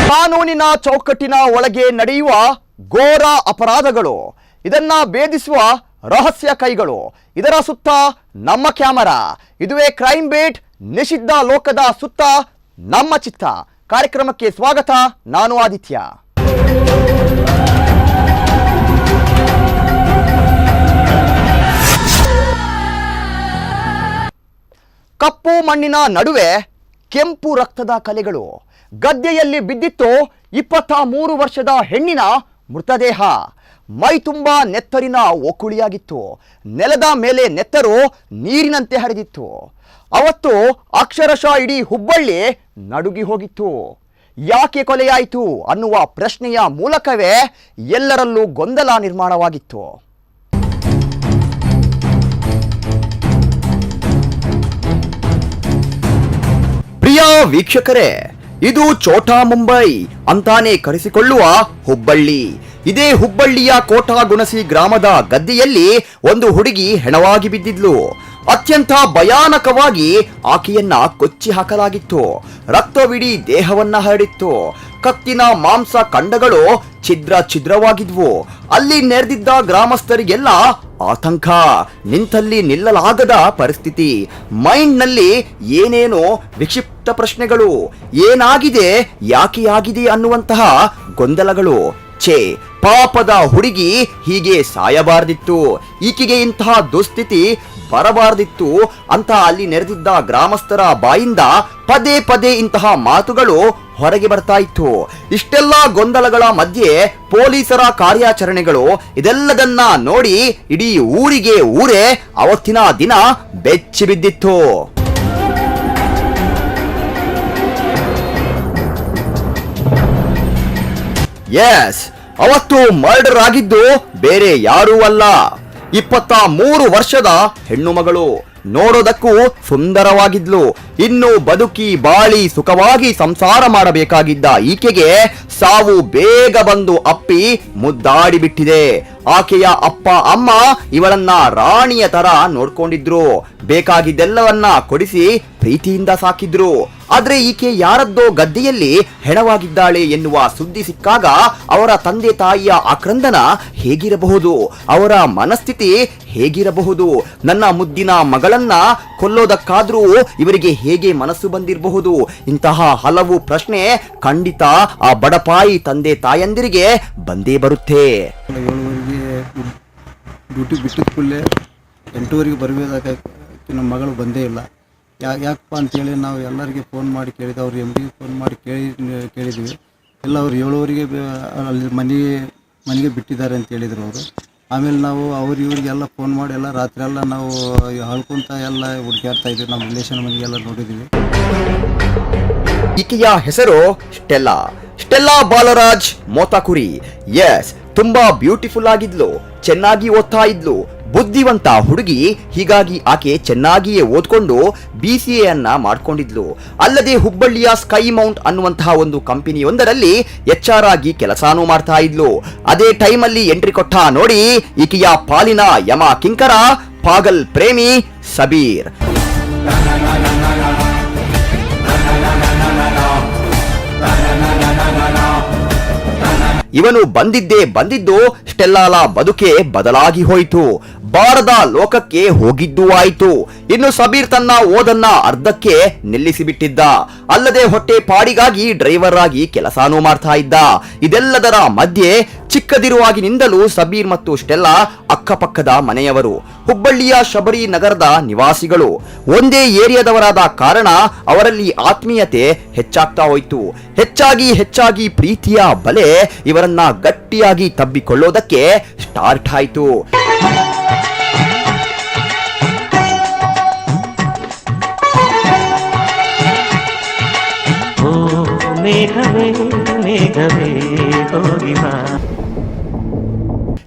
ಕಾನೂನಿನ ಚೌಕಟ್ಟಿನ ಒಳಗೆ ನಡೆಯುವ ಘೋರ ಅಪರಾಧಗಳು, ಇದನ್ನ ಭೇದಿಸುವ ರಹಸ್ಯ ಕೈಗಳು, ಇದರ ಸುತ್ತ ನಮ್ಮ ಕ್ಯಾಮರಾ. ಇದುವೇ ಕ್ರೈಮ್ ಬೀಟ್, ನಿಷಿದ್ಧ ಲೋಕದ ಸುತ್ತ ನಮ್ಮ ಚಿತ್ತ. ಕಾರ್ಯಕ್ರಮಕ್ಕೆ ಸ್ವಾಗತ. ನಾನು ಆದಿತ್ಯ. ಕಪ್ಪು ಮಣ್ಣಿನ ನಡುವೆ ಕೆಂಪು ರಕ್ತದ ಕಲೆಗಳು. ಗದ್ದೆಯಲ್ಲಿ ಬಿದ್ದಿತ್ತು 23 ವರ್ಷದ ಹೆಣ್ಣಿನ ಮೃತದೇಹ. ಮೈ ತುಂಬ ನೆತ್ತರಿನ ಒಕ್ಕುಳಿಯಾಗಿತ್ತು. ನೆಲದ ಮೇಲೆ ನೆತ್ತರು ನೀರಿನಂತೆ ಹರಿದಿತ್ತು. ಅವತ್ತು ಅಕ್ಷರಶಃ ಇಡೀ ಹುಬ್ಬಳ್ಳಿ ನಡುಗಿ ಹೋಗಿತ್ತು. ಯಾಕೆ ಕೊಲೆಯಾಯಿತು ಅನ್ನುವ ಪ್ರಶ್ನೆಯ ಮೂಲಕವೇ ಎಲ್ಲರಲ್ಲೂ ಗೊಂದಲ ನಿರ್ಮಾಣವಾಗಿತ್ತು. ಪ್ರಿಯ ವೀಕ್ಷಕರೇ, ಇದು ಛೋಟಾ ಮುಂಬೈ ಅಂತಾನೆ ಕರೆಸಿಕೊಳ್ಳುವ ಹುಬ್ಬಳ್ಳಿ. ಇದೇ ಹುಬ್ಬಳ್ಳಿಯ ಕೋಟಾಗುಣಸಿ ಗ್ರಾಮದ ಗದ್ದೆಯಲ್ಲಿ ಒಂದು ಹುಡುಗಿ ಹೆಣವಾಗಿ ಬಿದ್ದಿದ್ಲು. ಅತ್ಯಂತ ಭಯಾನಕವಾಗಿ ಆಕೆಯನ್ನ ಕೊಚ್ಚಿ ಹಾಕಲಾಗಿತ್ತು. ರಕ್ತವಿಡೀ ದೇಹವನ್ನ ಹರಡಿತ್ತು. ಕತ್ತಿನ ಮಾಂಸ ಖಂಡಗಳು ಛಿದ್ರವಾಗಿದ್ವು. ಅಲ್ಲಿ ನೆರೆದಿದ್ದ ಗ್ರಾಮಸ್ಥರಿಗೆಲ್ಲ ಆತಂಕ, ನಿಂತಲ್ಲಿ ನಿಲ್ಲಲಾಗದ ಪರಿಸ್ಥಿತಿ. ಮೈಂಡ್ನಲ್ಲಿ ಏನೇನೋ ವಿಕ್ಷಿಪ್ತ ಪ್ರಶ್ನೆಗಳು. ಏನಾಗಿದೆ, ಯಾಕೆ ಆಗಿದೆ ಅನ್ನುವಂತಹ ಗೊಂದಲಗಳು. ಪಾಪದ ಹುಡುಗಿ ಹೀಗೆ ಸಾಯಬಾರ್ದಿತ್ತು, ಈಕೆಗೆ ಇಂತಹ ದುಸ್ಥಿತಿ ಬರಬಾರ್ದಿತ್ತು ಅಂತ ಅಲ್ಲಿ ನೆರೆದಿದ್ದ ಗ್ರಾಮಸ್ಥರ ಬಾಯಿಂದ ಪದೇ ಪದೇ ಇಂತಹ ಮಾತುಗಳು ಹೊರಗೆ ಬರ್ತಾ ಇತ್ತು. ಇಷ್ಟೆಲ್ಲ ಗೊಂದಲಗಳ ಮಧ್ಯೆ ಪೊಲೀಸರ ಕಾರ್ಯಾಚರಣೆಗಳು, ಇದೆಲ್ಲದನ್ನ ನೋಡಿ ಇಡೀ ಊರೇ ಅವತ್ತಿನ ದಿನ ಬೆಚ್ಚಿ ಬಿದ್ದಿತ್ತು. ಎಸ್, ಅವತ್ತು ಮರ್ಡರ್ ಆಗಿದ್ದು ಬೇರೆ ಯಾರೂ ಅಲ್ಲ, 23 ವರ್ಷದ ಹೆಣ್ಣು ಮಗಳು. ನೋಡೋದಕ್ಕೂ ಸುಂದರವಾಗಿದ್ಲು. ಇನ್ನು ಬದುಕಿ ಬಾಳಿ ಸುಖವಾಗಿ ಸಂಸಾರ ಮಾಡಬೇಕಾಗಿದ್ದ ಈಕೆಗೆ ಸಾವು ಬೇಗ ಬಂದು ಅಪ್ಪಿ ಮುದ್ದಾಡಿ ಬಿಟ್ಟಿದೆ. ಆಕೆಯ ಅಪ್ಪ ಅಮ್ಮ ಇವಳನ್ನ ರಾಣಿಯ ತರ ನೋಡ್ಕೊಂಡಿದ್ರು. ಬೇಕಾಗಿದ್ದೆಲ್ಲವನ್ನ ಕೊಡಿಸಿ ಪ್ರೀತಿಯಿಂದ ಸಾಕಿದ್ರು. ಆದ್ರೆ ಈಕೆ ಯಾರದ್ದೋ ಗದ್ದೆಯಲ್ಲಿ ಹೆಣವಾಗಿದ್ದಾಳೆ ಎನ್ನುವ ಸುದ್ದಿ ಸಿಕ್ಕಾಗ ಅವರ ತಂದೆ ತಾಯಿಯ ಆಕ್ರಂದನ ಹೇಗಿರಬಹುದು, ಅವರ ಮನಸ್ಥಿತಿ ಹೇಗಿರಬಹುದು? ನನ್ನ ಮುದ್ದಿನ ಮಗಳನ್ನ ಕೊಲ್ಲೋದಕ್ಕಾದ್ರೂ ಇವರಿಗೆ ಹೇಗೆ ಮನಸ್ಸು ಬಂದಿರಬಹುದು? ಇಂತಹ ಹಲವು ಪ್ರಶ್ನೆ ಖಂಡಿತ ಆ ಬಡಪಾಯಿ ತಂದೆ ತಾಯಂದಿರಿಗೆ ಬಂದೇ ಬರುತ್ತೆ. 7 ಡ್ಯೂಟಿ ಬಿಟ್ಟಿದ ಕೂಡಲೇ 8 ಬರಬೇಕಾಗ ನಮ್ಮ ಮಗಳು ಬಂದೇ ಇಲ್ಲ. ಯಾಕಪ್ಪ ಅಂತೇಳಿ ನಾವು ಎಲ್ಲರಿಗೆ ಫೋನ್ ಮಾಡಿ ಕೇಳಿದ್ವಿ. ಅವ್ರು MD ಫೋನ್ ಮಾಡಿ ಕೇಳಿದ್ವಿ. ಎಲ್ಲ ಅವ್ರು 7 ಅಲ್ಲಿ ಮನೆಗೆ ಬಿಟ್ಟಿದ್ದಾರೆ ಅಂತ ಹೇಳಿದರು ಅವರು. ಆಮೇಲೆ ನಾವು ಇವ್ರಿಗೆಲ್ಲ ಫೋನ್ ಮಾಡಿ ಎಲ್ಲ ರಾತ್ರಿ ಎಲ್ಲ ನಾವು ಹಳ್ಕೊಂತ ಎಲ್ಲ ಹುಡುಕಾಡ್ತಾ ಇದ್ವಿ. ನಮ್ಮ ರಿಲೇಷನ್ ಮನೆಗೆಲ್ಲ ನೋಡಿದ್ವಿ. ಈಕೆಯ ಹೆಸರು ಸ್ಟೆಲ್ಲಾ ಬಾಲರಾಜ್ ಮೋತಾಕುರಿ. ಎಸ್, ತುಂಬಾ ಬ್ಯೂಟಿಫುಲ್ ಆಗಿದ್ಲು, ಚೆನ್ನಾಗಿ ಓದ್ತಾ ಇದ್ಲು, ಬುದ್ಧಿವಂತ ಹುಡುಗಿ. ಹೀಗಾಗಿ ಆಕೆ ಚೆನ್ನಾಗಿಯೇ ಓದ್ಕೊಂಡು BCA ಅನ್ನ ಮಾಡ್ಕೊಂಡಿದ್ಲು. ಅಲ್ಲದೆ ಹುಬ್ಬಳ್ಳಿಯ ಸ್ಕೈ ಮೌಂಟ್ ಅನ್ನುವಂತಹ ಒಂದು ಕಂಪನಿಯೊಂದರಲ್ಲಿ HR ಆಗಿ ಕೆಲಸನೂ ಮಾಡ್ತಾ ಇದ್ಲು. ಅದೇ ಟೈಮಲ್ಲಿ ಎಂಟ್ರಿ ಕೊಟ್ಟ ನೋಡಿ ಈಕೆಯ ಪಾಲಿನ ಯಮ ಕಿಂಕರ, ಪಾಗಲ್ ಪ್ರೇಮಿ ಸಬೀರ್. ಇವನು ಬಂದಿದ್ದು ಸ್ಟೆಲ್ಲಾಲ ಬದುಕೆ ಬದಲಾಗಿ ಹೋಯಿತು. ಬಾರದ ಲೋಕಕ್ಕೆ ಹೋಗಿದ್ದೂ ಆಯಿತು. ಇನ್ನು ಸಬೀರ್ ತನ್ನ ಓದನ್ನ ಅರ್ಧಕ್ಕೆ ನಿಲ್ಲಿಸಿಬಿಟ್ಟಿದ್ದ. ಅಲ್ಲದೆ ಹೊಟ್ಟೆ ಪಾಡಿಗಾಗಿ ಡ್ರೈವರ್ ಆಗಿ ಕೆಲಸನೂ ಮಾಡ್ತಾ ಇದ್ದ. ಇದೆಲ್ಲದರ ಮಧ್ಯೆ ಚಿಕ್ಕದಿರುವಾಗಿನಿಂದಲೂ ಸಬೀರ್ ಮತ್ತು ಸ್ಟೆಲ್ಲಾ ಅಕ್ಕಪಕ್ಕದ ಮನೆಯವರು, ಹುಬ್ಬಳ್ಳಿಯ ಶಬರಿ ನಗರದ ನಿವಾಸಿಗಳು, ಒಂದೇ ಏರಿಯಾದವರಾದ ಕಾರಣ ಅವರಲ್ಲಿ ಆತ್ಮೀಯತೆ ಹೆಚ್ಚಾಗ್ತಾ ಹೋಯಿತು. ಹೆಚ್ಚಾಗಿ ಪ್ರೀತಿಯ ಬಲೆ ಇವರನ್ನ ಗಟ್ಟಿಯಾಗಿ ತಬ್ಬಿಕೊಳ್ಳೋದಕ್ಕೆ ಸ್ಟಾರ್ಟ್ ಆಯಿತು.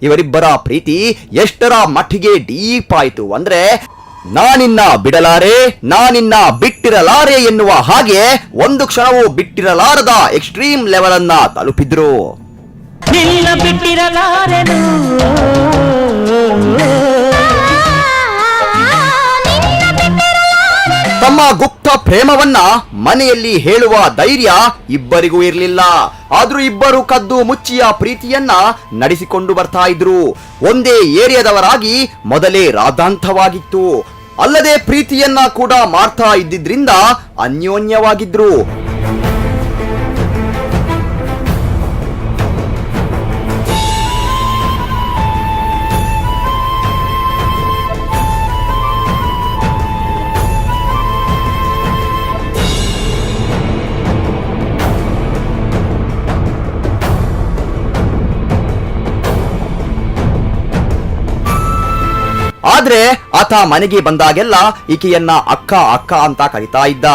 ಇವರಿಬ್ಬರ ಪ್ರೀತಿ ಎಷ್ಟರ ಮಟ್ಟಿಗೆ ಡೀಪ್ ಆಯಿತು ಅಂದ್ರೆ, ನಾನಿನ್ನ ಬಿಡಲಾರೆ, ನಾನಿನ್ನ ಬಿಟ್ಟಿರಲಾರೆ ಎನ್ನುವ ಹಾಗೆ ಒಂದು ಕ್ಷಣವೂ ಬಿಟ್ಟಿರಲಾರದ ಎಕ್ಸ್ಟ್ರೀಮ್ ಲೆವೆಲ್ ಅನ್ನ ತಲುಪಿದ್ರು. ತಮ್ಮ ಗುಪ್ತ ಪ್ರೇಮವನ್ನ ಮನೆಯಲ್ಲಿ ಹೇಳುವ ಧೈರ್ಯ ಇಬ್ಬರಿಗೂ ಇರಲಿಲ್ಲ. ಆದ್ರೂ ಇಬ್ಬರು ಕದ್ದು ಮುಚ್ಚಿಯ ಪ್ರೀತಿಯನ್ನ ನಡೆಸಿಕೊಂಡು ಬರ್ತಾ ಇದ್ರು. ಒಂದೇ ಏರಿಯಾದವರಾಗಿ ಮೊದಲೇ ರಾಧಾಂತವಾಗಿತ್ತು. ಅಲ್ಲದೆ ಪ್ರೀತಿಯನ್ನ ಕೂಡ ಮಾಡ್ತಾ ಇದ್ದಿದ್ರಿಂದ ಅನ್ಯೋನ್ಯವಾಗಿದ್ರು. ಆದ್ರೆ ಆತ ಮನೆಗೆ ಬಂದಾಗೆಲ್ಲ ಈಕೆಯನ್ನ ಅಕ್ಕ ಅಕ್ಕ ಅಂತ ಕರಿತಾ ಇದ್ದ.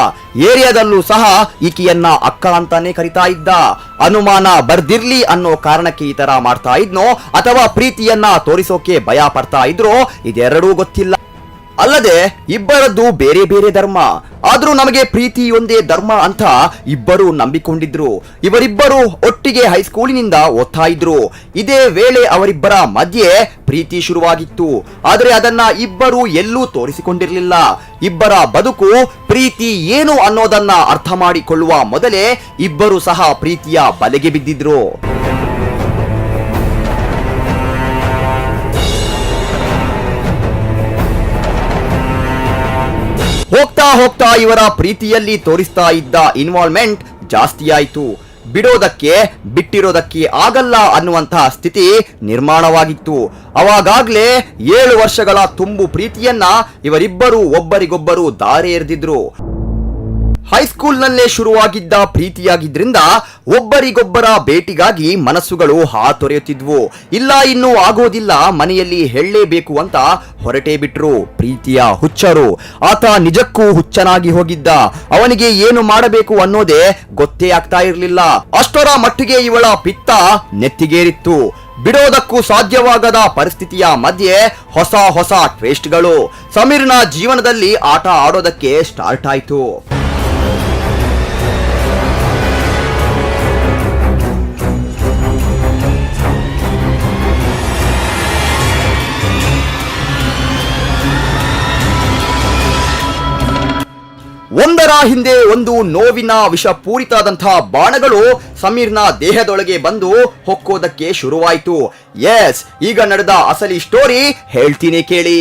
ಏರಿಯಾದಲ್ಲೂ ಸಹ ಈಕೆಯನ್ನ ಅಕ್ಕ ಅಂತಾನೆ ಕರಿತಾ ಇದ್ದ. ಅನುಮಾನ ಬರ್ದಿರ್ಲಿ ಅನ್ನೋ ಕಾರಣಕ್ಕೆ ಈ ತರ ಮಾಡ್ತಾ ಇದ್ನೋ ಅಥವಾ ಪ್ರೀತಿಯನ್ನ ತೋರಿಸೋಕೆ ಭಯ ಪಡ್ತಾ ಇದ್ರೋ ಇದೆರಡೂ ಗೊತ್ತಿಲ್ಲ. ಅಲ್ಲದೆ ಇಬ್ಬರದ್ದು ಬೇರೆ ಬೇರೆ ಧರ್ಮ, ಆದ್ರೂ ನಮಗೆ ಪ್ರೀತಿ ಒಂದೇ ಧರ್ಮ ಅಂತ ಇಬ್ಬರು ನಂಬಿಕೊಂಡಿದ್ರು. ಇವರಿಬ್ಬರು ಒಟ್ಟಿಗೆ ಹೈಸ್ಕೂಲಿನಿಂದ ಓದ್ತಾ ಇದ್ರು. ಇದೇ ವೇಳೆ ಅವರಿಬ್ಬರ ಮಧ್ಯೆ ಪ್ರೀತಿ ಶುರುವಾಗಿತ್ತು. ಆದರೆ ಅದನ್ನ ಇಬ್ಬರು ಎಲ್ಲೂ ತೋರಿಸಿಕೊಂಡಿರಲಿಲ್ಲ. ಇಬ್ಬರ ಬದುಕು ಪ್ರೀತಿ ಏನು ಅನ್ನೋದನ್ನ ಅರ್ಥ ಮಾಡಿಕೊಳ್ಳುವ ಮೊದಲೇ ಇಬ್ಬರು ಸಹ ಪ್ರೀತಿಯ ಬಲೆಗೆ ಬಿದ್ದಿದ್ರು. ಹೋಗ್ತಾ ಹೋಗ್ತಾ ಇವರ ಪ್ರೀತಿಯಲ್ಲಿ ತೋರಿಸ್ತಾ ಇದ್ದ ಇನ್ವಾಲ್ವ್ಮೆಂಟ್ ಜಾಸ್ತಿ ಆಯ್ತು. ಬಿಡೋದಕ್ಕೆ ಬಿಟ್ಟಿರೋದಕ್ಕೆ ಆಗಲ್ಲ ಅನ್ನುವಂತಹ ಸ್ಥಿತಿ ನಿರ್ಮಾಣವಾಗಿತ್ತು. ಅವಾಗಾಗ್ಲೇ 7 ವರ್ಷಗಳ ತುಂಬು ಪ್ರೀತಿಯನ್ನ ಇವರಿಬ್ಬರು ಒಬ್ಬರಿಗೊಬ್ಬರು ದಾರಿ ಎರೆದಿದ್ರು. ಹೈಸ್ಕೂಲ್ನಲ್ಲೇ ಶುರುವಾಗಿದ್ದ ಪ್ರೀತಿಯಾಗಿದ್ರಿಂದ ಒಬ್ಬರಿಗೊಬ್ಬರ ಭೇಟಿಗಾಗಿ ಮನಸ್ಸುಗಳು ಹಾತೊರೆಯುತ್ತಿದ್ವು. ಇಲ್ಲ ಇನ್ನೂ ಆಗೋದಿಲ್ಲ, ಮನೆಯಲ್ಲಿ ಹೇಳಲೇಬೇಕು ಅಂತ ಹೊರಟೇ ಬಿಟ್ರು ಪ್ರೀತಿಯ ಹುಚ್ಚರು. ಆತ ನಿಜಕ್ಕೂ ಹುಚ್ಚನಾಗಿ ಹೋಗಿದ್ದ. ಅವನಿಗೆ ಏನು ಮಾಡಬೇಕು ಅನ್ನೋದೇ ಗೊತ್ತೇ ಆಗ್ತಾ ಇರಲಿಲ್ಲ. ಅಷ್ಟರ ಮಟ್ಟಿಗೆ ಇವಳ ಪಿತ್ತ ನೆತ್ತಿಗೇರಿತ್ತು. ಬಿಡೋದಕ್ಕೂ ಸಾಧ್ಯವಾಗದ ಪರಿಸ್ಥಿತಿಯ ಮಧ್ಯೆ ಹೊಸ ಹೊಸ ಟ್ವಿಸ್ಟ್ಗಳು ಸಮೀರ್ನ ಜೀವನದಲ್ಲಿ ಆಟ ಆಡೋದಕ್ಕೆ ಸ್ಟಾರ್ಟ್ ಆಯ್ತು. ಒಂದರ ಹಿಂದೆ ಒಂದು ನೋವಿನ ವಿಷಪೂರಿತಾದಂತಹ ಬಾಣಗಳು ಸಮೀರ್ನ ದೇಹದೊಳಗೆ ಬಂದು ಹೊಕ್ಕೋದಕ್ಕೆ ಶುರುವಾಯಿತು. ಎಸ್, ಈಗ ನಡೆದ ಅಸಲಿ ಸ್ಟೋರಿ ಹೇಳ್ತೀನಿ ಕೇಳಿ.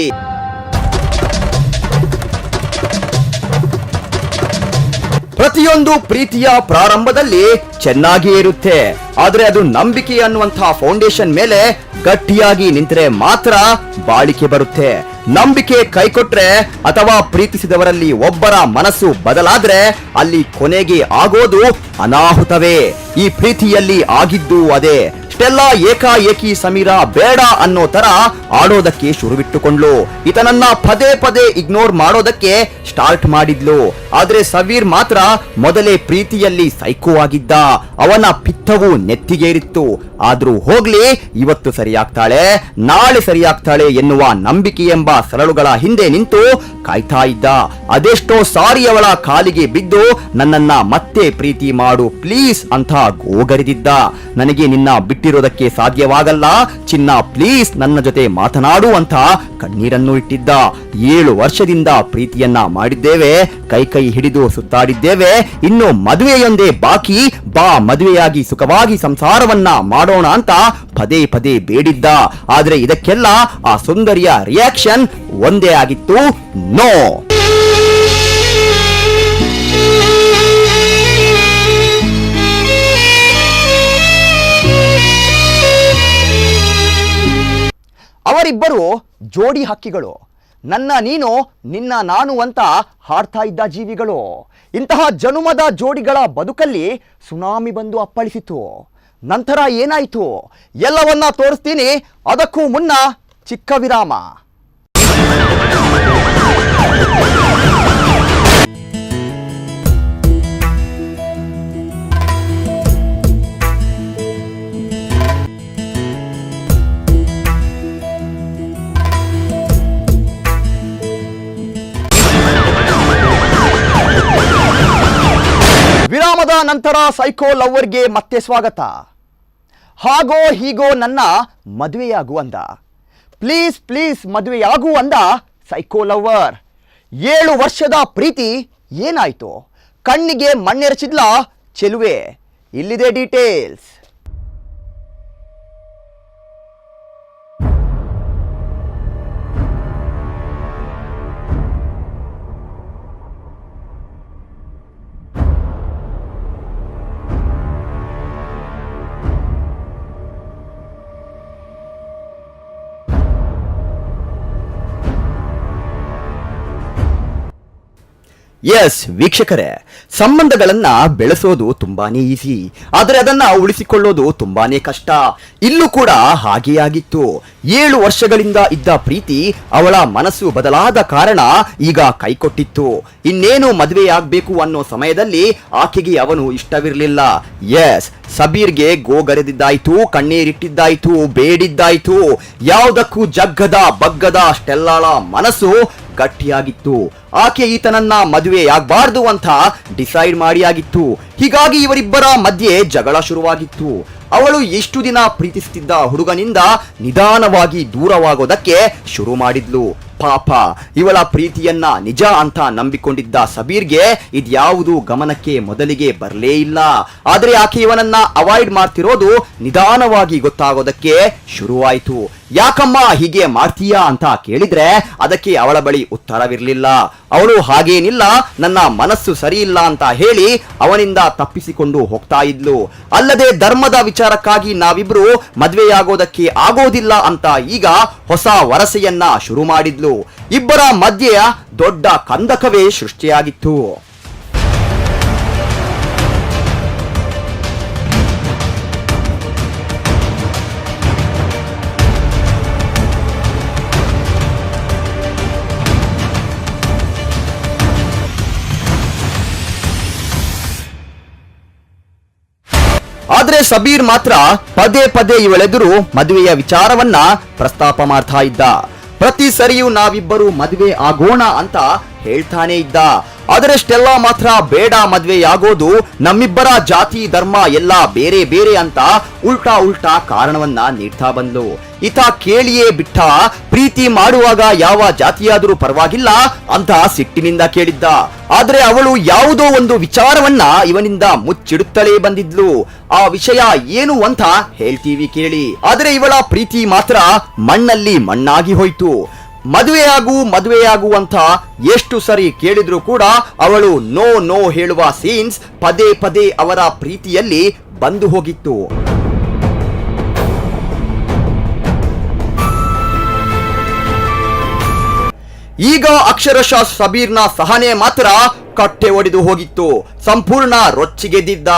ಪ್ರತಿಯೊಂದು ಪ್ರೀತಿಯ ಪ್ರಾರಂಭದಲ್ಲಿ ಚೆನ್ನಾಗಿಯೇ ಇರುತ್ತೆ. ಆದ್ರೆ ಅದು ನಂಬಿಕೆ ಅನ್ನುವಂತಹ ಫೌಂಡೇಶನ್ ಮೇಲೆ ಗಟ್ಟಿಯಾಗಿ ನಿಂತರೆ ಮಾತ್ರ ಬಾಳಿಕೆ ಬರುತ್ತೆ. ನಂಬಿಕೆ ಕೈಕೊಟ್ರೆ ಅಥವಾ ಪ್ರೀತಿಸಿದವರಲ್ಲಿ ಒಬ್ಬರ ಮನಸ್ಸು ಬದಲಾದ್ರೆ ಅಲ್ಲಿ ಕೊನೆಗೆ ಆಗೋದು ಅನಾಹುತವೇ. ಈ ಪ್ರೀತಿಯಲ್ಲಿ ಆಗಿದ್ದು ಅದೇ. ಸ್ಟೆಲ್ಲಾ ಏಕಾಏಕಿ ಸಮೀರ ಬೇಡ ಅನ್ನೋ ತರ ಆಡೋದಕ್ಕೆ ಶುರುವಿಟ್ಟುಕೊಂಡ್ಲು. ಈತನನ್ನ ಪದೇ ಪದೇ ಇಗ್ನೋರ್ ಮಾಡೋದಕ್ಕೆ ಸ್ಟಾರ್ಟ್ ಮಾಡಿದ್ಲು. ಆದ್ರೆ ಸಮೀರ್ ಮಾತ್ರ ಮೊದಲೇ ಪ್ರೀತಿಯಲ್ಲಿ ಸೈಕೋ ಆಗಿದ್ದ. ಅವನ ಪಿತ್ತವು ನೆತ್ತಿಗೇರಿತ್ತು. ಆದ್ರೂ ಹೋಗ್ಲಿ, ಇವತ್ತು ಸರಿಯಾಗ್ತಾಳೆ, ನಾಳೆ ಸರಿಯಾಗ್ತಾಳೆ ಎನ್ನುವ ನಂಬಿಕೆ ಎಂಬ ಸರಳುಗಳ ಹಿಂದೆ ನಿಂತು ಕಾಯ್ತಾ ಇದ್ದ. ಅದೆಷ್ಟೋ ಸಾರಿ ಅವಳ ಕಾಲಿಗೆ ಬಿದ್ದು ನನ್ನನ್ನ ಮತ್ತೆ ಪ್ರೀತಿ ಮಾಡು ಪ್ಲೀಸ್ ಅಂತ ಗೋಗರಿದಿದ್ದ. ನನಗೆ ನಿನ್ನ ಬಿಟ್ಟಿರೋದಕ್ಕೆ ಸಾಧ್ಯವಾಗಲ್ಲ ಚಿನ್ನ, ಪ್ಲೀಸ್ ನನ್ನ ಜೊತೆ ಮಾತನಾಡು ಅಂತ ಕಣ್ಣೀರನ್ನು ಇಟ್ಟಿದ್ದ. 7 ವರ್ಷದಿಂದ ಪ್ರೀತಿಯನ್ನ ಮಾಡಿದ್ದೇವೆ, ಕೈ ಕೈ ಹಿಡಿದು ಸುತ್ತಾಡಿದ್ದೇವೆ. ಇನ್ನು ಮದುವೆಯೊಂದೇ ಬಾಕಿ, ಬಾ ಮದುವೆಯಾಗಿ ಸುಖವಾಗಿ ಸಂಸಾರವನ್ನ ಮಾಡೋಣ ಅಂತ ಪದೇ ಪದೇ ಬೇಡಿದ್ದ. ಆದ್ರೆ ಇದಕ್ಕೆಲ್ಲ ಆ ಸುಂದರಿಯ ರಿಯಾಕ್ಷನ್ ಒಂದೇ ಆಗಿತ್ತು, ನೋ. ಅವರಿಬ್ಬರು ಜೋಡಿ ಹಕ್ಕಿಗಳು, ನನ್ನ ನೀನು ನಿನ್ನ ನಾನು ಅಂತ ಹಾಡ್ತಾ ಇದ್ದ ಜೀವಿಗಳು. ಇಂತಹ ಜನುಮದ ಜೋಡಿಗಳ ಬದುಕಲ್ಲಿ ಸುನಾಮಿ ಬಂದು ಅಪ್ಪಳಿಸಿತು. ನಂತರ ಏನಾಯಿತು ಎಲ್ಲವನ್ನ ತೋರಿಸ್ತೀನಿ. ಅದಕ್ಕೂ ಮುನ್ನ ಚಿಕ್ಕ ವಿರಾಮ. ವಿರಾಮದ ನಂತರ ಸೈಕೋ ಲವ್ವರ್ಗೆ ಮತ್ತೆ ಸ್ವಾಗತ. ಹಾಗೋ ಹೀಗೋ ನನ್ನ ಮದುವೆಯಾಗು ಅಂದ. ಪ್ಲೀಸ್ ಪ್ಲೀಸ್ ಮದುವೆಯಾಗು ಅಂದ ಸೈಕೋ ಲವ್ವರ್. 7 ವರ್ಷದ ಪ್ರೀತಿ ಏನಾಯ್ತು? ಕಣ್ಣಿಗೆ ಮಣ್ಣೆರಚಿದ್ಲ ಚೆಲುವೆ? ಇಲ್ಲಿದೆ ಡೀಟೇಲ್ಸ್. ಎಸ್ ವೀಕ್ಷಕರೇ, ಸಂಬಂಧಗಳನ್ನ ಬೆಳೆಸೋದು ತುಂಬಾನೇ ಈಸಿ, ಆದರೆ ಅದನ್ನ ಉಳಿಸಿಕೊಳ್ಳೋದು ತುಂಬಾನೇ ಕಷ್ಟ. ಇಲ್ಲೂ ಕೂಡ ಹಾಗೇ ಆಗಿತ್ತು. 7 ವರ್ಷಗಳಿಂದ ಇದ್ದ ಪ್ರೀತಿ ಅವಳ ಮನಸ್ಸು ಬದಲಾದ ಕಾರಣ ಈಗ ಕೈಕೊಟ್ಟಿತ್ತು. ಇನ್ನೇನು ಮದುವೆಯಾಗಬೇಕು ಅನ್ನೋ ಸಮಯದಲ್ಲಿ ಆಕೆಗೆ ಅವನು ಇಷ್ಟವಿರಲಿಲ್ಲ. ಎಸ್, ಸಬೀರ್ಗೆ ಗೋಗರೆದಿದ್ದಾಯ್ತು, ಕಣ್ಣೀರಿಟ್ಟಿದ್ದಾಯ್ತು, ಬೇಡಿದ್ದಾಯ್ತು. ಯಾವುದಕ್ಕೂ ಜಗ್ಗದ ಬಗ್ಗದ ಸ್ಟೆಲ್ಲಾಳ ಮನಸ್ಸು ಗಟ್ಟಿಯಾಗಿತ್ತು. ಆಕೆ ಈತನನ್ನ ಮದುವೆಯಾಗಬಾರ್ದು ಅಂತ ಡಿಸೈಡ್ ಮಾಡಿ ಆಗಿತ್ತು. ಹೀಗಾಗಿ ಇವರಿಬ್ಬರ ಮಧ್ಯೆ ಜಗಳ ಶುರುವಾಗಿತ್ತು. ಅವಳು ಎಷ್ಟು ದಿನ ಪ್ರೀತಿಸುತ್ತಿದ್ದ ಹುಡುಗನಿಂದ ನಿಧಾನವಾಗಿ ದೂರವಾಗೋದಕ್ಕೆ ಶುರು ಮಾಡಿದ್ಲು. ಪಾಪ, ಇವಳ ಪ್ರೀತಿಯನ್ನ ನಿಜ ಅಂತ ನಂಬಿಕೊಂಡಿದ್ದ ಸಬೀರ್ಗೆ ಇದ್ಯಾವುದು ಗಮನಕ್ಕೆ ಮೊದಲಿಗೆ ಬರಲೇ ಇಲ್ಲ. ಆದ್ರೆ ಆಕೆ ಇವನನ್ನ ಅವಾಯ್ಡ್ ಮಾಡ್ತಿರೋದು ನಿಧಾನವಾಗಿ ಗೊತ್ತಾಗೋದಕ್ಕೆ ಶುರುವಾಯಿತು. ಯಾಕಮ್ಮ ಹೀಗೆ ಮಾಡ್ತೀಯಾ ಅಂತ ಕೇಳಿದ್ರೆ ಅದಕ್ಕೆ ಅವಳ ಬಳಿ ಉತ್ತರವಿರಲಿಲ್ಲ. ಅವಳು ಹಾಗೇನಿಲ್ಲ, ನನ್ನ ಮನಸ್ಸು ಸರಿ ಇಲ್ಲ ಅಂತ ಹೇಳಿ ಅವನಿಂದ ತಪ್ಪಿಸಿಕೊಂಡು ಹೋಗ್ತಾ ಇದ್ಲು. ಅಲ್ಲದೆ ಧರ್ಮದ ವಿಚಾರಕ್ಕಾಗಿ ನಾವಿಬ್ರು ಮದ್ವೆಯಾಗೋದಕ್ಕೆ ಆಗೋದಿಲ್ಲ ಅಂತ ಈಗ ಹೊಸ ವರಸೆಯನ್ನ ಶುರು ಮಾಡಿದ್ಲು. ಇಬ್ಬರ ಮಧ್ಯೆ ದೊಡ್ಡ ಕಂದಕವೇ ಸೃಷ್ಟಿಯಾಗಿತ್ತು. ಆದ್ರೆ ಸಬೀರ್ ಮಾತ್ರ ಪದೇ ಪದೇ ಇವಳೆದುರು ಮದುವೆಯ ವಿಚಾರವನ್ನ ಪ್ರಸ್ತಾಪ ಮಾಡ್ತಾ ಇದ್ದ. ಪ್ರತಿ ಸರಿಯೂ ನಾವಿಬ್ಬರು ಮದುವೆ ಆಗೋಣ ಅಂತ ಹೇಳ್ತಾನೆ ಇದ್ದ. ಆದರೆ ಸ್ಟೆಲ್ಲಾ ಮಾತ್ರ ಬೇಡ, ಮದ್ವೆಯಾಗೋದು ನಮ್ಮಿಬ್ಬರ ಜಾತಿ ಧರ್ಮ ಎಲ್ಲ ಬೇರೆ ಬೇರೆ ಅಂತ ಉಲ್ಟಾ ಕಾರಣವನ್ನ ನೀಡ್ತಾ ಬಂದ್ಲು. ಈತ ಕೇಳಿಯೇ ಬಿಟ್ಟ. ಪ್ರೀತಿ ಮಾಡುವಾಗ ಯಾವ ಜಾತಿಯಾದರೂ ಪರವಾಗಿಲ್ಲ ಅಂತ ಸಿಟ್ಟಿನಿಂದ ಕೇಳಿದ್ದ. ಆದ್ರೆ ಅವಳು ಯಾವುದೋ ಒಂದು ವಿಚಾರವನ್ನ ಇವನಿಂದ ಮುಚ್ಚಿಡುತ್ತಲೇ ಬಂದಿದ್ಲು. ಆ ವಿಷಯ ಏನು ಅಂತ ಹೇಳ್ತೀವಿ ಕೇಳಿ. ಆದ್ರೆ ಇವಳ ಪ್ರೀತಿ ಮಾತ್ರ ಮಣ್ಣಲ್ಲಿ ಮಣ್ಣಾಗಿ ಹೋಯ್ತು. ಮದುವೆಯಾಗು ಅಂತ ಎಷ್ಟು ಸರಿ ಕೇಳಿದ್ರು ಕೂಡ ಅವಳು ನೋ ಹೇಳುವ ಸೀನ್ಸ್ ಪದೇ ಪದೇ ಅವರ ಪ್ರೀತಿಯಲ್ಲಿ ಬಂದು ಹೋಗಿತ್ತು. ಈಗ ಅಕ್ಷರಶಃ ಸಬೀರ್ನ ಸಹನೆ ಮಾತ್ರ ಕಟ್ಟೆ ಒಡೆದು ಹೋಗಿತ್ತು. ಸಂಪೂರ್ಣ ರೊಚ್ಚಿಗೆದ್ದಿದ್ದ.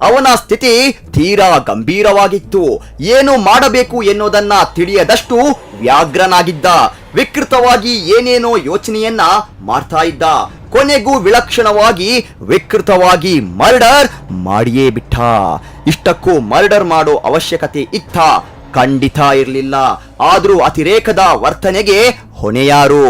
ಅವನ ಸ್ಥಿತಿ ತೀರಾ ಗಂಭೀರವಾಗಿತ್ತು. ಏನು ಮಾಡಬೇಕು ಎನ್ನುವುದನ್ನ ತಿಳಿಯದಷ್ಟು ವ್ಯಾಗ್ರನಾಗಿದ್ದ. ವಿಕೃತವಾಗಿ ಏನೇನೋ ಯೋಚನೆಯನ್ನ ಮಾಡ್ತಾ ಇದ್ದ. ಕೊನೆಗೂ ವಿಲಕ್ಷಣವಾಗಿ ವಿಕೃತವಾಗಿ ಮರ್ಡರ್ ಮಾಡಿಯೇ ಬಿಟ್ಟ. ಇಷ್ಟಕ್ಕೂ ಮರ್ಡರ್ ಮಾಡೋ ಅವಶ್ಯಕತೆ ಇತ್ತ? ಖಂಡಿತ ಇರಲಿಲ್ಲ. ಆದ್ರೂ ಅತಿರೇಕದ ವರ್ತನೆಗೆ ಹೊಣೆಯಾರು?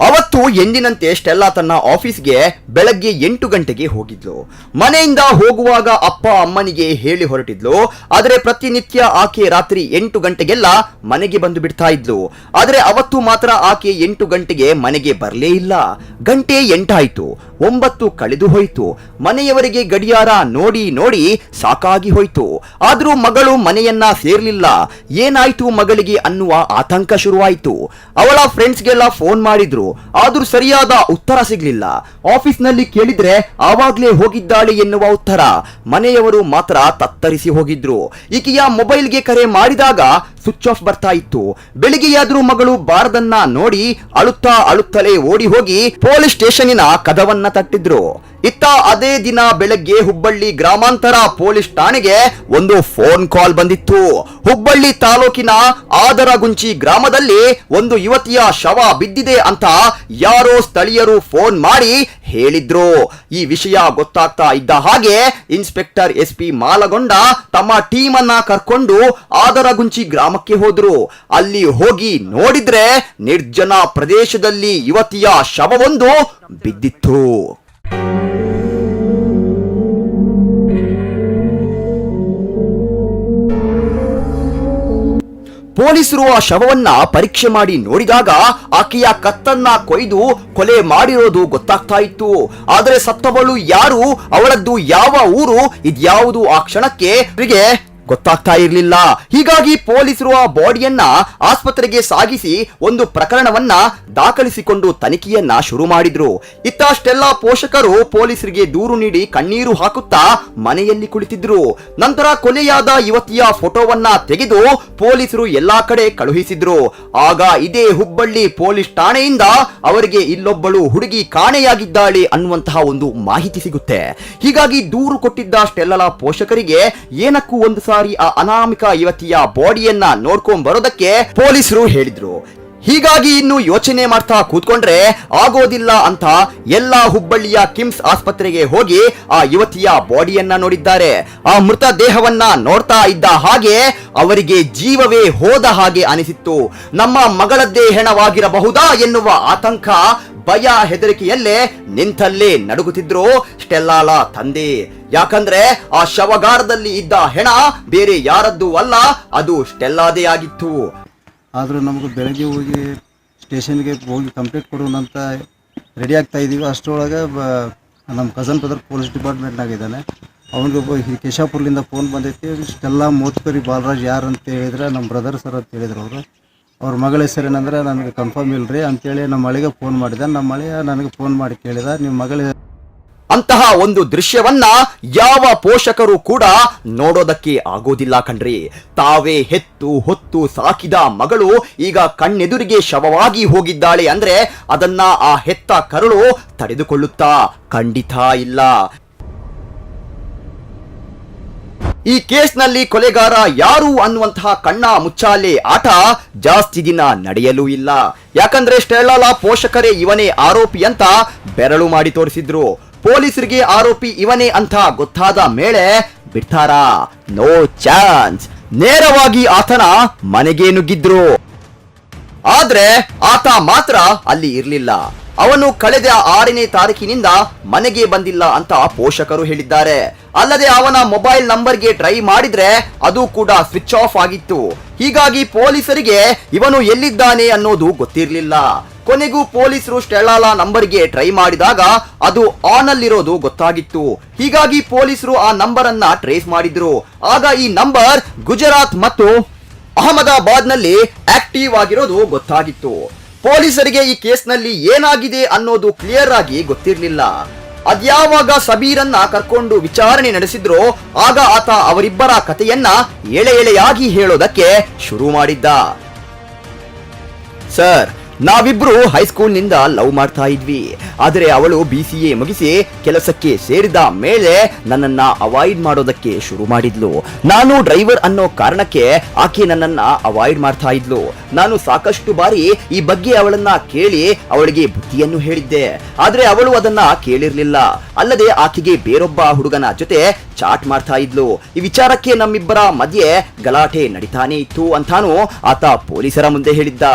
ಅವತ್ತು ಎಂದಿನಂತೆ ಸ್ಟೆಲ್ಲಾ ತನ್ನ ಆಫೀಸ್ಗೆ ಬೆಳಗ್ಗೆ 8 ಗಂಟೆಗೆ ಹೋಗಿದ್ಲು. ಮನೆಯಿಂದ ಹೋಗುವಾಗ ಅಪ್ಪ ಅಮ್ಮನಿಗೆ ಹೇಳಿ ಹೊರಟಿದ್ಲು. ಆದರೆ ಪ್ರತಿನಿತ್ಯ ಆಕೆ ರಾತ್ರಿ 8 ಗಂಟೆಗೆಲ್ಲ ಮನೆಗೆ ಬಂದು ಬಿಡ್ತಾ ಇದ್ಲು. ಆದರೆ ಅವತ್ತು ಮಾತ್ರ ಆಕೆ 8 ಗಂಟೆಗೆ ಮನೆಗೆ ಬರಲೇ ಇಲ್ಲ. ಗಂಟೆ 8 ಆಯ್ತು, 9 ಕಳೆದು ಹೋಯ್ತು. ಮನೆಯವರಿಗೆ ಗಡಿಯಾರ ನೋಡಿ ಸಾಕಾಗಿ ಹೋಯ್ತು. ಆದ್ರೂ ಮಗಳು ಮನೆಯನ್ನ ಸೇರ್ಲಿಲ್ಲ. ಏನಾಯ್ತು ಮಗಳಿಗೆ ಅನ್ನುವ ಆತಂಕ ಶುರುವಾಯಿತು. ಅವಳ ಫ್ರೆಂಡ್ಸ್ಗೆಲ್ಲ ಫೋನ್ ಮಾಡಿದ್ರು, ಆದ್ರೂ ಸರಿಯಾದ ಉತ್ತರ ಸಿಗ್ಲಿಲ್ಲ. ಆಫೀಸ್ ನಲ್ಲಿ ಕೇಳಿದ್ರೆ ಆವಾಗ್ಲೇ ಹೋಗಿದ್ದಾಳೆ ಎನ್ನುವ ಉತ್ತರ. ಮನೆಯವರು ಮಾತ್ರ ತತ್ತರಿಸಿ ಹೋಗಿದ್ರು. ಈಕೆಯ ಮೊಬೈಲ್ಗೆ ಕರೆ ಮಾಡಿದಾಗ ಸ್ವಿಚ್ ಆಫ್ ಬರ್ತಾ ಇತ್ತು. ಬೆಳಿಗ್ಗೆಯಾದ್ರೂ ಮಗಳು ಬಾರದನ್ನ ನೋಡಿ ಅಳುತ್ತಲೇ ಓಡಿ ಹೋಗಿ ಪೊಲೀಸ್ ಸ್ಟೇಷನಿನ ಕದವನ್ನ ತಟ್ಟಿದ್ರು. ಇತ್ತ ಅದೇ ದಿನ ಬೆಳಗ್ಗೆ ಹುಬ್ಬಳ್ಳಿ ಗ್ರಾಮಾಂತರ ಪೊಲೀಸ್ ಠಾಣೆಗೆ ಒಂದು ಫೋನ್ ಕಾಲ್ ಬಂದಿತ್ತು. ಹುಬ್ಬಳ್ಳಿ ತಾಲೂಕಿನ ಆದರಗುಂಚಿ ಗ್ರಾಮದಲ್ಲಿ ಒಂದು ಯುವತಿಯ ಶವ ಬಿದ್ದಿದೆ ಅಂತ ಯಾರೋ ಸ್ಥಳೀಯರು ಫೋನ್ ಮಾಡಿ ಹೇಳಿದ್ರು. ಈ ವಿಷಯ ಗೊತ್ತಾಗ್ತಾ ಇದ್ದ ಹಾಗೆ ಇನ್ಸ್ಪೆಕ್ಟರ್ SP ಮಾಲಗೊಂಡ ತಮ್ಮ ಟೀಮ್ ಅನ್ನ ಕರ್ಕೊಂಡು ಆದರಗುಂಚಿ ಗ್ರಾಮಕ್ಕೆ ಹೋದ್ರು. ಅಲ್ಲಿ ಹೋಗಿ ನೋಡಿದ್ರೆ ನಿರ್ಜನ ಪ್ರದೇಶದಲ್ಲಿ ಯುವತಿಯ ಶವವೊಂದು ಬಿದ್ದಿತ್ತು. ಪೊಲೀಸರು ಆ ಶವವನ್ನ ಪರೀಕ್ಷೆ ಮಾಡಿ ನೋಡಿದಾಗ ಆಕೆಯ ಕತ್ತನ್ನ ಕೊಯ್ದು ಕೊಲೆ ಮಾಡಿರೋದು ಗೊತ್ತಾಗ್ತಾ ಇತ್ತು. ಆದರೆ ಸತ್ತವಳು ಯಾರು, ಅವಳದ್ದು ಯಾವ ಊರು, ಇದ್ಯಾವುದು ಆ ಕ್ಷಣಕ್ಕೆ ಗೊತ್ತಾಗ್ತಾ ಇರಲಿಲ್ಲ. ಹೀಗಾಗಿ ಪೊಲೀಸರು ಆ ಬಾಡಿಯನ್ನ ಆಸ್ಪತ್ರೆಗೆ ಸಾಗಿಸಿ ಒಂದು ಪ್ರಕರಣವನ್ನ ದಾಖಲಿಸಿಕೊಂಡು ತನಿಖೆಯನ್ನ ಶುರು ಮಾಡಿದ್ರು. ಇತ್ತ ಸ್ಟೆಲ್ಲಾ ಪೋಷಕರು ಪೊಲೀಸರಿಗೆ ದೂರು ನೀಡಿ ಕಣ್ಣೀರು ಹಾಕುತ್ತಾ ಮನೆಯಲ್ಲಿ ಕುಳಿತಿದ್ರು. ನಂತರ ಕೊಲೆಯಾದ ಯುವತಿಯ ಫೋಟೋವನ್ನ ತೆಗೆದು ಪೊಲೀಸರು ಎಲ್ಲಾ ಕಡೆ ಕಳುಹಿಸಿದ್ರು. ಆಗ ಇದೇ ಹುಬ್ಬಳ್ಳಿ ಪೊಲೀಸ್ ಠಾಣೆಯಿಂದ ಅವರಿಗೆ ಇಲ್ಲೊಬ್ಬಳು ಹುಡುಗಿ ಕಾಣೆಯಾಗಿದ್ದಾಳೆ ಅನ್ನುವಂತಹ ಒಂದು ಮಾಹಿತಿ ಸಿಗುತ್ತೆ. ಹೀಗಾಗಿ ದೂರು ಕೊಟ್ಟಿದ್ದ ಸ್ಟೆಲ್ಲಾ ಪೋಷಕರಿಗೆ ಏನಕ್ಕೂ ಒಂದು ಆ ಅನಾಮಿಕ ಯುವತಿಯ ಬಾಡಿಯನ್ನ ನೋಡ್ಕೊಂಡ್ ಬರೋದಕ್ಕೆ ಪೊಲೀಸರು ಹೇಳಿದ್ರು. ಹೀಗಾಗಿ ಇನ್ನು ಯೋಚನೆ ಮಾಡ್ತಾ ಕೂತ್ಕೊಂಡ್ರೆ ಆಗೋದಿಲ್ಲ ಅಂತ ಎಲ್ಲಾ ಹುಬ್ಬಳ್ಳಿಯ ಕಿಮ್ಸ್ ಆಸ್ಪತ್ರೆಗೆ ಹೋಗಿ ಆ ಯುವತಿಯ ಬಾಡಿಯನ್ನ ನೋಡಿದ್ದಾರೆ. ಆ ಮೃತ ದೇಹವನ್ನ ನೋಡ್ತಾ ಇದ್ದ ಹಾಗೆ ಅವರಿಗೆ ಜೀವವೇ ಹೋದ ಹಾಗೆ ಅನಿಸಿತ್ತು. ನಮ್ಮ ಮಗಳದ್ದೇ ಹೆಣವಾಗಿರಬಹುದಾ ಎನ್ನುವ ಆತಂಕ, ಭಯ, ಹೆದರಿಕೆಯಲ್ಲೇ ನಿಂತಲ್ಲೇ ನಡುಗುತ್ತಿದ್ರು ಸ್ಟೆಲ್ಲಾಳ ತಂದೆ. ಯಾಕಂದ್ರೆ ಆ ಶವಗಾರದಲ್ಲಿ ಇದ್ದ ಹೆಣ ಬೇರೆ ಯಾರದ್ದು ಅಲ್ಲ, ಅದು ಸ್ಟೆಲ್ಲಾದೇ ಆಗಿತ್ತು. ಆದರೂ ನಮಗೆ ಬೆಳಗ್ಗೆ ಹೋಗಿ ಸ್ಟೇಷನ್ಗೆ ಹೋಗಿ ಕಂಪ್ಲೇಂಟ್ ಕೊಡೋಣಂತ ರೆಡಿ ಆಗ್ತಾ ಇದ್ದೀವಿ. ಅಷ್ಟರೊಳಗೆ ನಮ್ಮ ಕಸನ್ ಬ್ರದರ್ ಪೊಲೀಸ್ ಡಿಪಾರ್ಟ್ಮೆಂಟ್ನಾಗಿದ್ದಾನೆ. ಅವನಿಗೆ ಕೇಶಾಪುರ್ಲಿಂದ ಫೋನ್ ಬಂದೈತಿ. ಸ್ಟೆಲ್ಲಾ ಮೋತ್ಕರಿ ಬಾಲರಾಜ್ ಯಾರು ಅಂತ ಹೇಳಿದ್ರೆ ನಮ್ಮ ಬ್ರದರ್ ಸರ್ ಅಂತ ಹೇಳಿದ್ರು. ಅವ್ರ ಮಗಳ ಹೆಸರೇನಂದ್ರೆ ನನಗೆ ಕನ್ಫರ್ಮ್ ಇಲ್ರಿ ಅಂತೇಳಿ ನಮ್ಮ ಮಳೆಗೆ ಫೋನ್ ಮಾಡಿದೆ. ನಮ್ಮ ಮಳೆಯ ನನಗೆ ಫೋನ್ ಮಾಡಿ ಕೇಳಿದ, ನಿಮ್ಮ ಮಗಳ ಅಂತಹ ಒಂದು ದೃಶ್ಯವನ್ನ ಯಾವ ಪೋಷಕರು ಕೂಡ ನೋಡೋದಕ್ಕೆ ಆಗೋದಿಲ್ಲ ಕಣ್ರಿ. ತಾವೇ ಹೆತ್ತು ಹೊತ್ತು ಸಾಕಿದ ಮಗಳು ಈಗ ಕಣ್ಣೆದುರಿಗೆ ಶವವಾಗಿ ಹೋಗಿದ್ದಾಳೆ ಅಂದ್ರೆ ಅದನ್ನ ಆ ಹೆತ್ತ ಕರುಳು ತಡೆದುಕೊಳ್ಳುತ್ತಾ? ಖಂಡಿತ ಇಲ್ಲ. ಈ ಕೇಸ್ನಲ್ಲಿ ಕೊಲೆಗಾರ ಯಾರು ಅನ್ನುವಂತಹ ಕಣ್ಣ ಮುಚ್ಚಾಲೆ ಆಟ ಜಾಸ್ತಿ ದಿನ ನಡೆಯಲೂ ಇಲ್ಲ. ಯಾಕಂದ್ರೆ ಸ್ಟೆಲ್ಲಾಳ ಪೋಷಕರೇ ಇವನೇ ಆರೋಪಿ ಅಂತ ಬೆರಳು ಮಾಡಿ ತೋರಿಸಿದ್ರು. ಪೊಲೀಸರಿಗೆ ಆರೋಪಿ ಇವನೇ ಅಂತ ಗೊತ್ತಾದ ಮೇಲೆ ಬಿಡ್ತಾರಾ? No chance. ನೇರವಾಗಿ ಆತನ ಮನೆಗೆ ನುಗ್ಗಿದ್ರು. ಆದ್ರೆ ಆತ ಮಾತ್ರ ಅಲ್ಲಿ ಇರ್ಲಿಲ್ಲ. ಅವನು ಕಳೆದ 6ನೇ ತಾರೀಕಿನಿಂದ ಮನೆಗೆ ಬಂದಿಲ್ಲ ಅಂತ ಪೋಷಕರು ಹೇಳಿದ್ದಾರೆ. ಅಲ್ಲದೆ ಅವನ ಮೊಬೈಲ್ ನಂಬರ್ಗೆ ಟ್ರೈ ಮಾಡಿದ್ರೆ ಅದು ಕೂಡ ಸ್ವಿಚ್ ಆಫ್ ಆಗಿತ್ತು. ಹೀಗಾಗಿ ಪೊಲೀಸರಿಗೆ ಇವನು ಎಲ್ಲಿದ್ದಾನೆ ಅನ್ನೋದು ಗೊತ್ತಿರಲಿಲ್ಲ. ಕೊನೆಗೂ ಪೊಲೀಸರು ಸ್ಟೆಲ್ಲಾಳ ನಂಬರ್ಗೆ ಟ್ರೈ ಮಾಡಿದಾಗ ಅದು ಆನ್ ಅಲ್ಲಿರೋದು ಗೊತ್ತಾಗಿತ್ತು. ಹೀಗಾಗಿ ಪೊಲೀಸರು ಆ ನಂಬರ್ ಅನ್ನ ಟ್ರೇಸ್ ಮಾಡಿದ್ರು. ಆಗ ಈ ನಂಬರ್ ಗುಜರಾತ್ ಮತ್ತು ಅಹಮದಾಬಾದ್ ನಲ್ಲಿ ಆಕ್ಟಿವ್ ಆಗಿರೋದು ಗೊತ್ತಾಗಿತ್ತು. ಪೊಲೀಸರಿಗೆ ಈ ಕೇಸ್ನಲ್ಲಿ ಏನಾಗಿದೆ ಅನ್ನೋದು ಕ್ಲಿಯರ್ ಆಗಿ ಗೊತ್ತಿರಲಿಲ್ಲ. ಅದ್ಯಾವಾಗ ಸಬೀರನ್ನ ಕರ್ಕೊಂಡು ವಿಚಾರಣೆ ನಡೆಸಿದ್ರು ಆಗ ಆತ ಅವರಿಬ್ಬರ ಕಥೆಯನ್ನ ಎಳೆ ಎಳೆಯಾಗಿ ಹೇಳೋದಕ್ಕೆ ಶುರು ಮಾಡಿದ್ದ. ಸರ್, ನಾವಿಬ್ರು ಹೈಸ್ಕೂಲ್ನಿಂದ ಲವ್ ಮಾಡ್ತಾ ಇದ್ವಿ. ಆದರೆ ಅವಳು BCA ಮುಗಿಸಿ ಕೆಲಸಕ್ಕೆ ಸೇರಿದ ಮೇಲೆ ನನ್ನನ್ನ ಅವಾಯ್ಡ್ ಮಾಡೋದಕ್ಕೆ ಶುರು ಮಾಡಿದ್ಲು. ನಾನು ಡ್ರೈವರ್ ಅನ್ನೋ ಕಾರಣಕ್ಕೆ ಆಕೆ ನನ್ನನ್ನ ಅವಾಯ್ಡ್ ಮಾಡ್ತಾ ಇದ್ಲು. ನಾನು ಸಾಕಷ್ಟು ಬಾರಿ ಈ ಬಗ್ಗೆ ಅವಳನ್ನ ಕೇಳಿ ಅವಳಿಗೆ ಬುದ್ಧಿಯನ್ನು ಹೇಳಿದ್ದೆ. ಆದ್ರೆ ಅವಳು ಅದನ್ನ ಕೇಳಿರ್ಲಿಲ್ಲ. ಅಲ್ಲದೆ ಆಕೆಗೆ ಬೇರೊಬ್ಬ ಹುಡುಗನ ಜೊತೆ ಚಾಟ್ ಮಾಡ್ತಾ ಇದ್ಲು. ಈ ವಿಚಾರಕ್ಕೆ ನಮ್ಮಿಬ್ಬರ ಮಧ್ಯೆ ಗಲಾಟೆ ನಡೀತಾನೆ ಇತ್ತು ಅಂತಾನು ಆತ ಪೊಲೀಸರ ಮುಂದೆ ಹೇಳಿದ್ದ.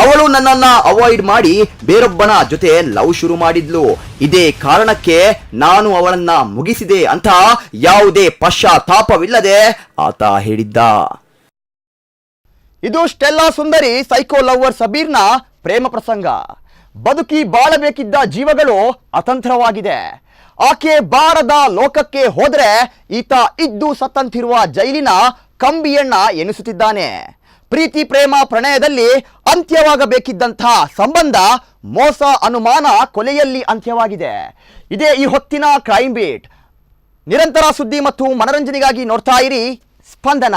ಅವಳು ನನ್ನನ್ನ ಅವಾಯ್ಡ್ ಮಾಡಿ ಬೇರೊಬ್ಬನ ಜೊತೆ ಲವ್ ಶುರು ಮಾಡಿದ್ಲು. ಇದೇ ಕಾರಣಕ್ಕೆ ನಾನು ಅವಳನ್ನ ಮುಗಿಸಿದೆ ಅಂತ ಯಾವುದೇ ಪಶ್ಚಾತ್ತಾಪವಿಲ್ಲದೆ ಆತ ಹೇಳಿದ್ದ. ಇದು ಸ್ಟೆಲ್ಲಾ ಸುಂದರಿ ಸೈಕೋ ಲವರ್ ಸಬೀರ್ನ ಪ್ರೇಮ ಪ್ರಸಂಗ. ಬದುಕಿ ಬಾಳಬೇಕಿದ್ದ ಜೀವಗಳು ಅತಂತ್ರವಾಗಿದೆ. ಆಕೆ ಬಾರದ ಲೋಕಕ್ಕೆ ಹೋದ್ರೆ ಈತ ಇದ್ದು ಸತ್ತಂತಿರುವ ಜೈಲಿನ ಕಂಬಿಯಣ್ಣ ಎನಿಸುತ್ತಿದ್ದಾನೆ. ಪ್ರೀತಿ ಪ್ರೇಮ ಪ್ರಣಯದಲ್ಲಿ ಅಂತ್ಯವಾಗಬೇಕಿದ್ದಂತಹ ಸಂಬಂಧ ಮೋಸ ಅನುಮಾನ ಕೊಲೆಯಲ್ಲಿ ಅಂತ್ಯವಾಗಿದೆ. ಇದೇ ಈ ಹೊತ್ತಿನ ಕ್ರೈಮ್ ಬೀಟ್. ನಿರಂತರ ಸುದ್ದಿ ಮತ್ತು ಮನರಂಜನೆಗಾಗಿ ನೋಡ್ತಾ ಇರಿ ಸ್ಪಂದನ.